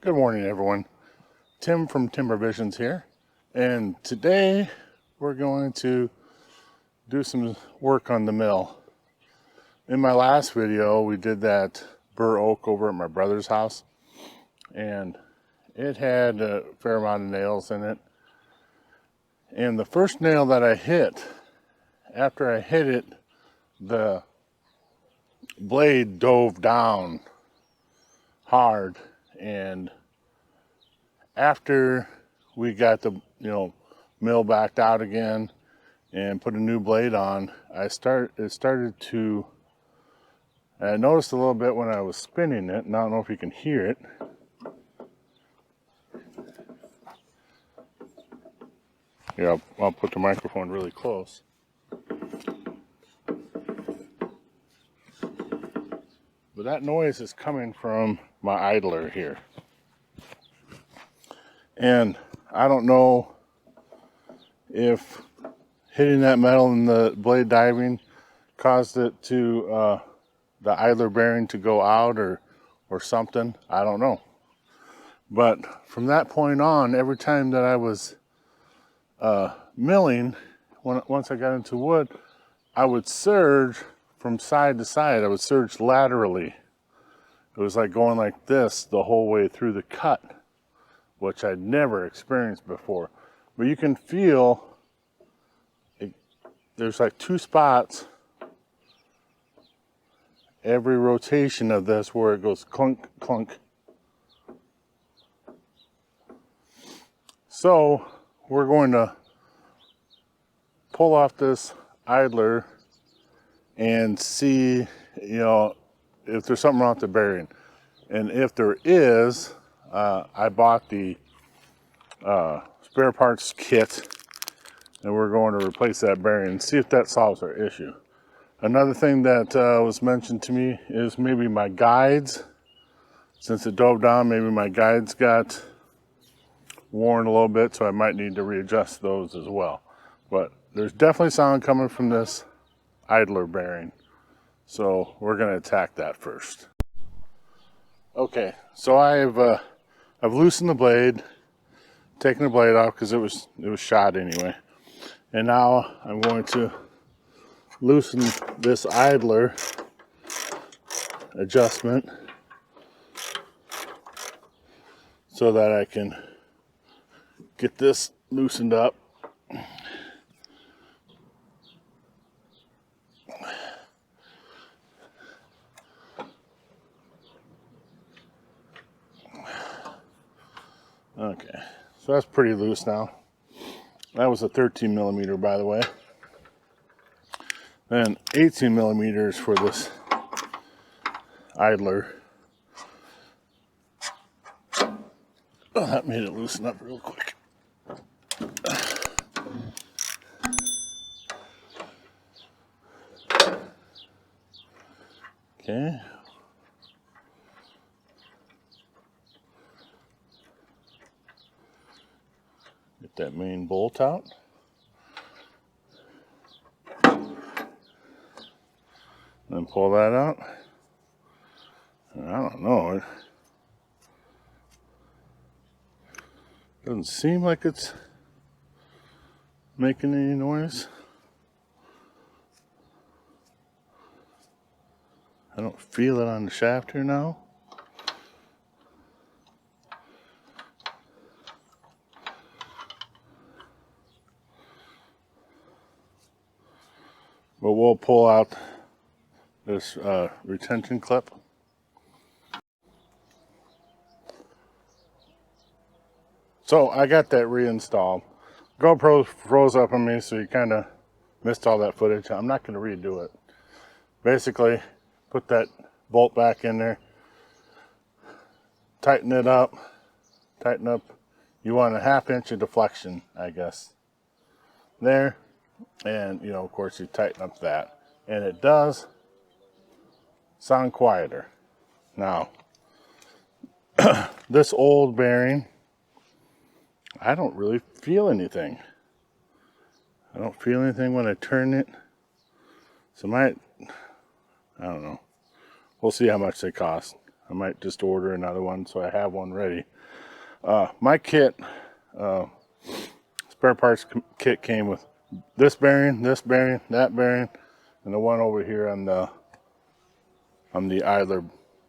Good morning, everyone. Tim from Timber Visions here, and today we're going to do some work on the mill. In my last video, we did that bur oak over at my brother's house, and it had a fair amount of nails in it. And the first nail that I hit, after I hit it, the blade dove down hard, and after we got the mill backed out again and put a new blade on, I noticed a little bit when I was spinning it, and I don't know if you can hear it. Here, I'll put the microphone really close. But that noise is coming from my idler here. And I don't know if hitting that metal and the blade diving caused it to, the idler bearing to go out or something. I don't know. But from that point on, every time that I was milling, once I got into wood, I would surge from side to side. I would surge laterally. It was like going like this the whole way through the cut, which I'd never experienced before. But you can feel there's like two spots every rotation of this where it goes clunk, clunk. So we're going to pull off this idler and see, if there's something wrong with the bearing. And if there is, I bought the spare parts kit, and we're going to replace that bearing and see if that solves our issue. Another thing that was mentioned to me is maybe my guides, since it dove down, maybe my guides got worn a little bit, so I might need to readjust those as well. But there's definitely sound coming from this idler bearing, so we're going to attack that first. Okay, so I've loosened the blade, taken the blade off because it was shot anyway, and now I'm going to loosen this idler adjustment so that I can get this loosened up. Okay, so that's pretty loose now. That was a 13 millimeter, by the way. Then 18 millimeters for this idler. Oh, that made it loosen up real quick. Okay. Get that main bolt out. Then pull that out. I don't know. It doesn't seem like it's making any noise. I don't feel it on the shaft here now. But we'll pull out this retention clip. So I got that reinstalled. GoPro froze up on me, so you kind of missed all that footage. I'm not going to redo it. Basically, put that bolt back in there, tighten it up, you want a 1/2 inch of deflection, I guess, there, and of course you tighten up that, and it does sound quieter. Now, this old bearing, I don't really feel anything. I don't feel anything when I turn it. So I don't know. We'll see how much they cost. I might just order another one so I have one ready. My kit, spare parts kit came with this bearing, that bearing, and the one over here on the idler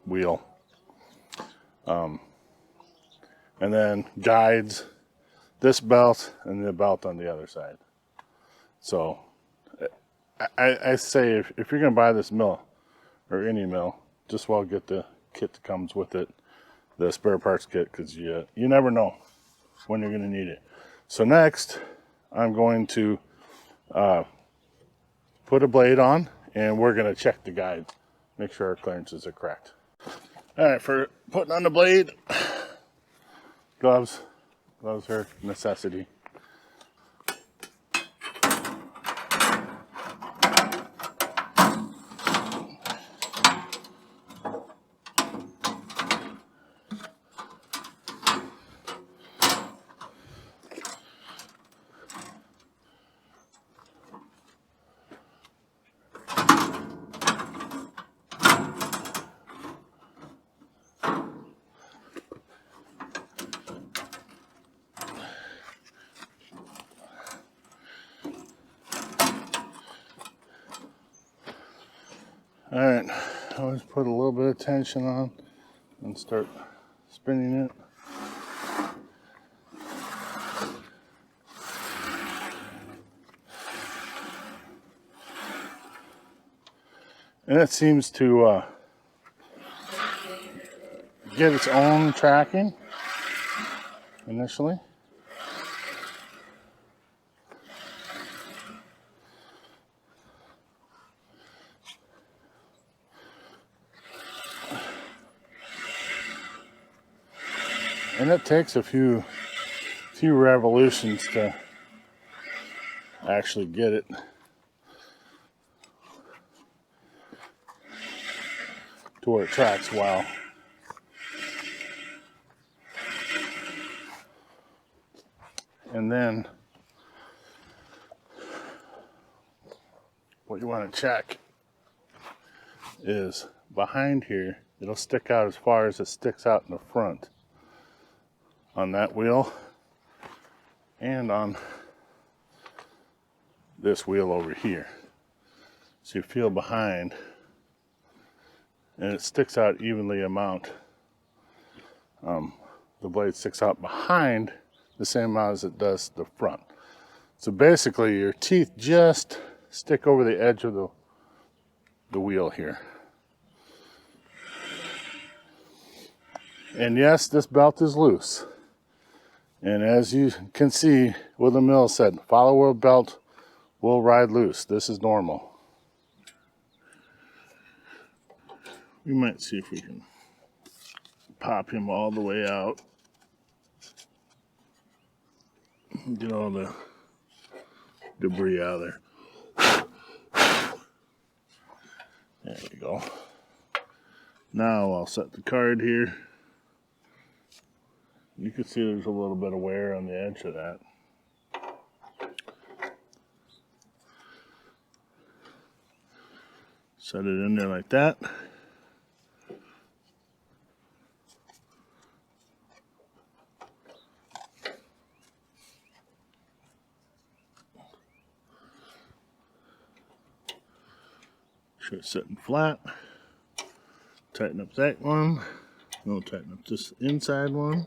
wheel. And then guides, this belt, and the belt on the other side. So I say if you're gonna buy this mill or any mill, just well get the kit that comes with it, the spare parts kit, because you never know when you're gonna need it. So next, I'm going to put a blade on, and we're gonna check the guide, make sure our clearances are correct. All right, for putting on the blade, gloves are a necessity. All right, always put a little bit of tension on and start spinning it. And it seems to get its own tracking initially. And it takes a few revolutions to actually get it to where it tracks well. And then what you want to check is behind here, it'll stick out as far as it sticks out in the front on that wheel and on this wheel over here. So you feel behind, and it sticks out evenly amount. The blade sticks out behind the same amount as it does the front. So basically your teeth just stick over the edge of the wheel here. And yes, this belt is loose. And as you can see, Woodland Mill said, follow wheel belt will ride loose. This is normal. We might see if we can pop him all the way out. Get all the debris out of there. There we go. Now I'll set the card here. You can see there's a little bit of wear on the edge of that. Set it in there like that. Sure it's sitting flat. Tighten up that one. We'll tighten up this inside one.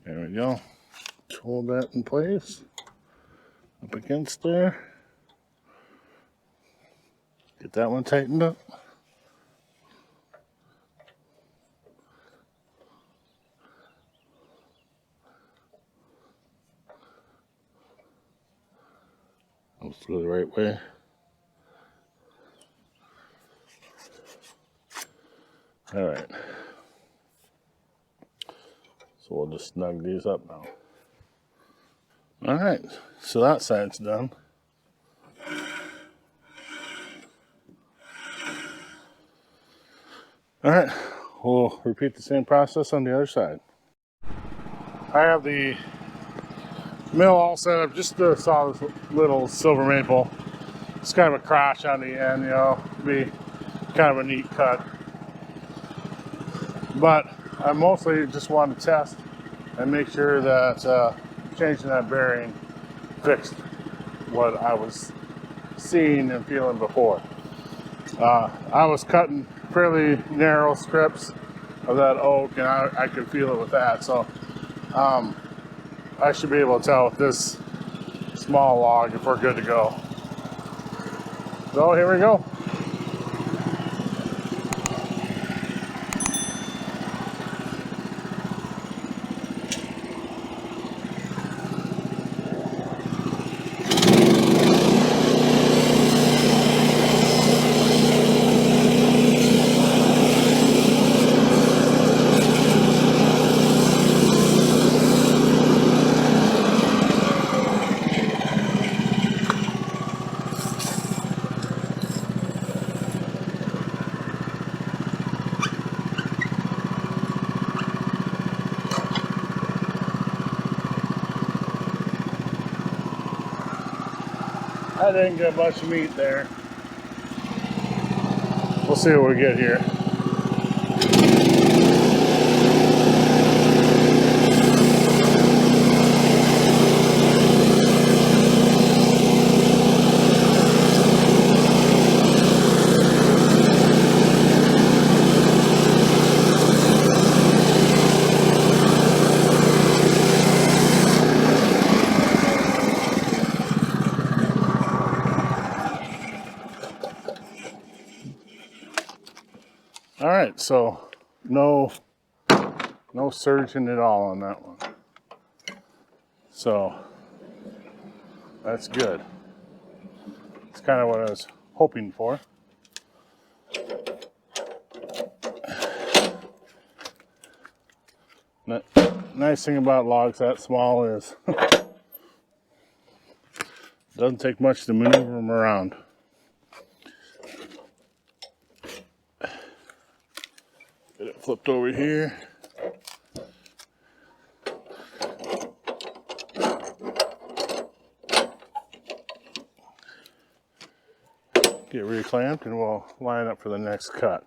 There we go. Just hold that in place. Up against there. Get that one tightened up. Let's go the right way. All right. So we'll just snug these up now. All right, so that side's done. All right, we'll repeat the same process on the other side. I have the mill all set up. Just saw this little silver maple. It's kind of a crotch on the end, you know, be kind of a neat cut. But I mostly just wanted to test and make sure that changing that bearing fixed what I was seeing and feeling before. I was cutting fairly narrow strips of that oak, and I could feel it with that. So I should be able to tell with this small log if we're good to go. So here we go. I didn't get much meat there. We'll see what we get here. All right, so no surging at all on that one. So that's good. It's kind of what I was hoping for. Nice thing about logs that small is doesn't take much to maneuver them around. Get it flipped over here. Get reclamped and we'll line up for the next cut.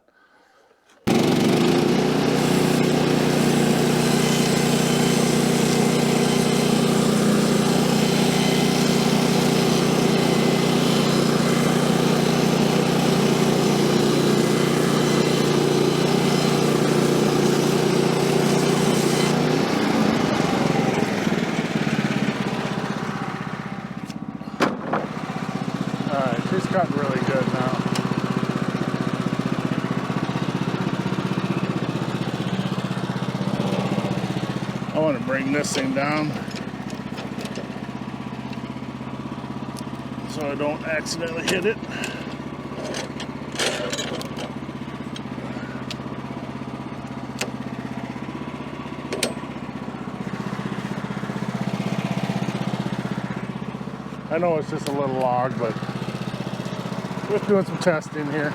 She's cutting really good now. I want to bring this thing down so I don't accidentally hit it. I know it's just a little log, but we're doing some testing here.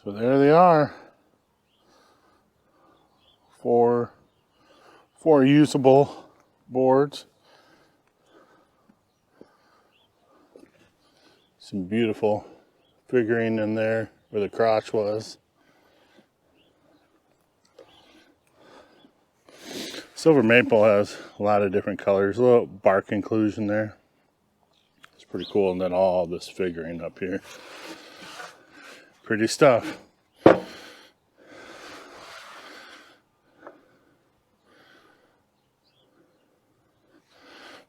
So there they are. Four usable boards. Some beautiful figuring in there where the crotch was. Silver maple has a lot of different colors, a little bark inclusion there. It's pretty cool. And then all this figuring up here. Pretty stuff. But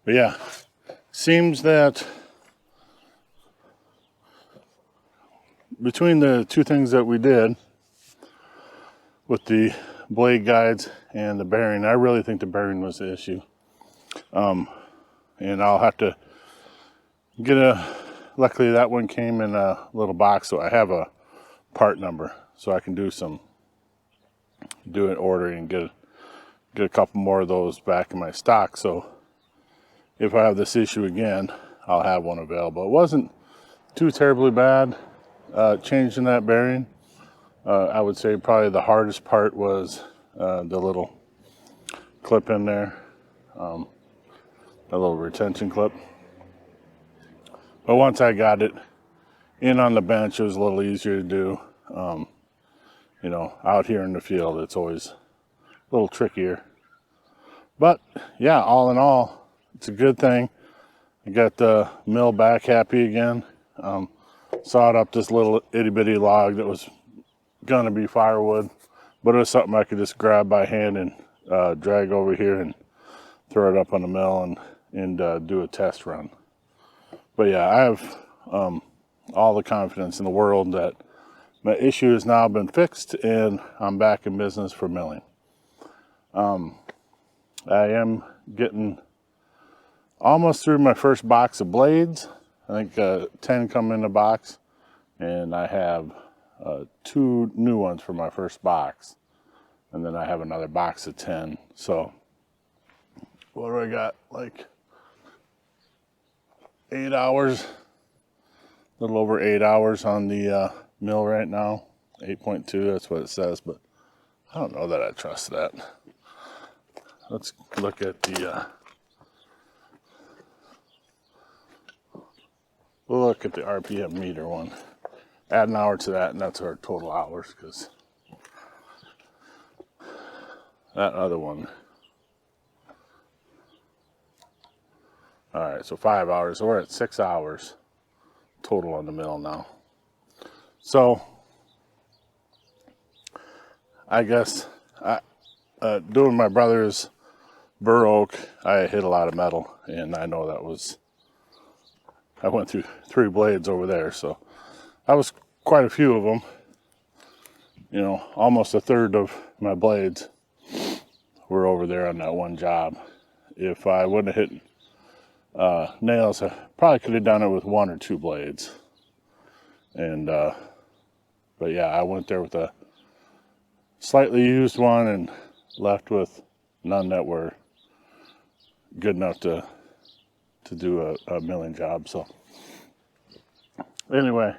yeah, seems that between the two things that we did with the blade guides and the bearing, I really think the bearing was the issue. And I'll have to get luckily that one came in a little box, so I have a part number, so I can do an ordering and get a couple more of those back in my stock. So if I have this issue again, I'll have one available. It wasn't too terribly bad changing that bearing. I would say probably the hardest part was the little clip in there, a little retention clip. But once I got it in on the bench, it was a little easier to do. You know, out here in the field, it's always a little trickier. But yeah, all in all, it's a good thing. I got the mill back happy again. Sawed up this little itty bitty log that was gonna be firewood, but it was something I could just grab by hand and drag over here and throw it up on the mill and do a test run. But yeah, I have all the confidence in the world that my issue has now been fixed and I'm back in business for milling. I am getting almost through my first box of blades. I think 10 come in the box, and I have 2 new ones for my first box, and then I have another box of 10. So what do I got, like 8 hours, a little over 8 hours on the mill right now. 8.2, that's what it says, but I don't know that I trust that. Let's look at the we'll look at the RPM meter one. Add an hour to that, and that's our total hours, because that other one. All right, so 5 hours. So we're at 6 hours total on the mill now. So I guess doing my brother's burr oak, I hit a lot of metal, and I know that was, I went through 3 blades over there, so that was quite a few of them. You know, almost a third of my blades were over there on that one job. If I wouldn't have hit nails, I probably could have done it with 1 or 2 blades. And but yeah, I went there with a slightly used one and left with none that were good enough to do a milling job. So anyway,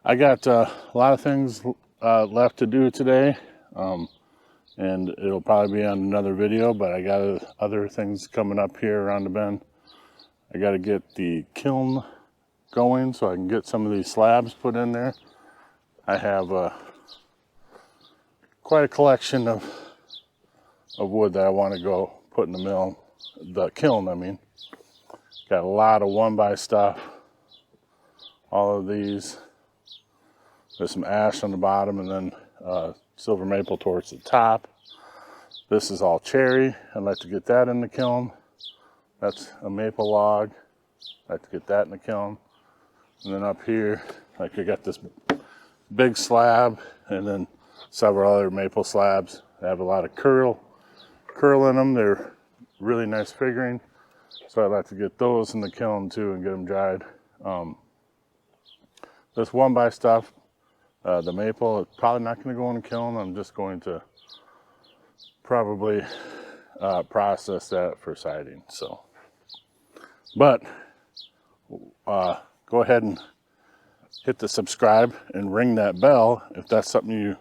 I got a lot of things left to do today, and it'll probably be on another video, but I got other things coming up here around the bend. I got to get the kiln going so I can get some of these slabs put in there. I have quite a collection of wood that I want to go put in the mill, the kiln, I mean. Got a lot of 1x stuff, all of these. There's some ash on the bottom, and then silver maple towards the top. This is all cherry. I'd like to get that in the kiln. That's a maple log. I'd like to get that in the kiln. And then up here, like I got this big slab, and then several other maple slabs. They have a lot of curl in them. They're really nice figuring. So I'd like to get those in the kiln too and get them dried. This 1x stuff, the maple, it's probably not going to go in the kiln. I'm just going to probably process that for siding. So, but go ahead and hit the subscribe and ring that bell if that's something you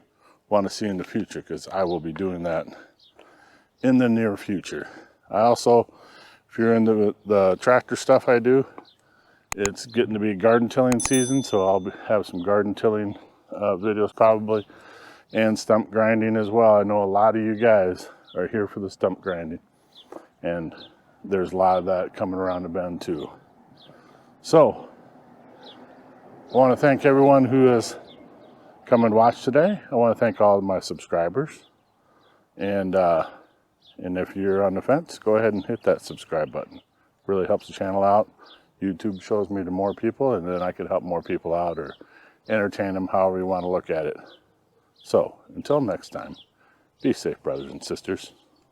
want to see in the future, because I will be doing that in the near future. I also, if you're into the tractor stuff I do, it's getting to be garden tilling season, so I'll have some garden tilling videos probably, and stump grinding as well. I know a lot of you guys are here for the stump grinding. And there's a lot of that coming around the bend too. So I want to thank everyone who has come and watched today. I want to thank all of my subscribers. And if you're on the fence, go ahead and hit that subscribe button. Really helps the channel out. YouTube shows me to more people, and then I could help more people out or entertain them, however you want to look at it. So until next time, be safe, brothers and sisters.